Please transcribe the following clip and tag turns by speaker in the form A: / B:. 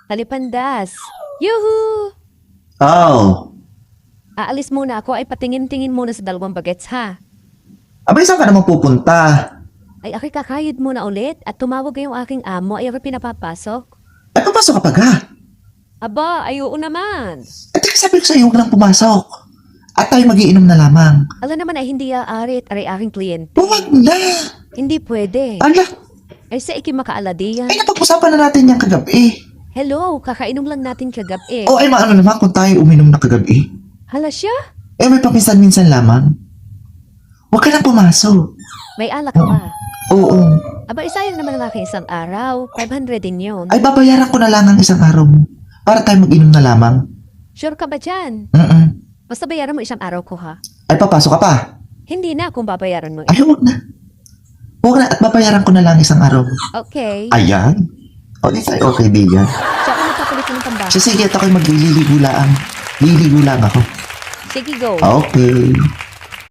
A: Talipandas. Yuhu!
B: Oh.
A: Aalis muna ako ay patingin-tingin muna sa dalawang bagets ha.
B: Abay, saan ka naman pupunta?
A: Ay ako'y kakayod muna ulit at tumawag yung aking amo ay ako'y pinapapasok.
B: Ay, papasok ka pa ga.
A: Aba, ayoko naman.
B: At sabi ko sa'yo, huwag lang pumasok. At tayo magiinom na lamang.
A: Alam naman ay hindi aarit aray aking kliyente.
B: Huwag na.
A: Hindi pwede.
B: Ala,
A: Ay sa ikimakaala
B: ay napag-usapan na natin yung kagabi.
A: Hello, kakainom lang natin kagabi.
B: O ay maano naman kung tayo uminom na kagabi.
A: Hala siya?
B: Eh may paminsan-minsan lamang. Huwag ka na pumasok.
A: May alak ka ba?
B: Oo.
A: Aba, isayang naman ang aking isang araw. 500 din yun.
B: Ay babayaran ko na lang ang isang araw mo. Para tayo mag-inom na lamang.
A: Sure ka ba dyan? Basta bayaran mo isang araw ko ha.
B: Ay papasok ka pa.
A: Hindi na kung babayaran mo.
B: Ay huwag na. Huwag na at babayaran ko na lang isang araw mo.
A: Okay.
B: Ayan. O di tayo okay di yan.
A: Tsaka magpapalit ko ng pambaka.
B: So sige at ako'y magliligo lang. Liligo lang ako.
A: Sige, go.
B: Okay.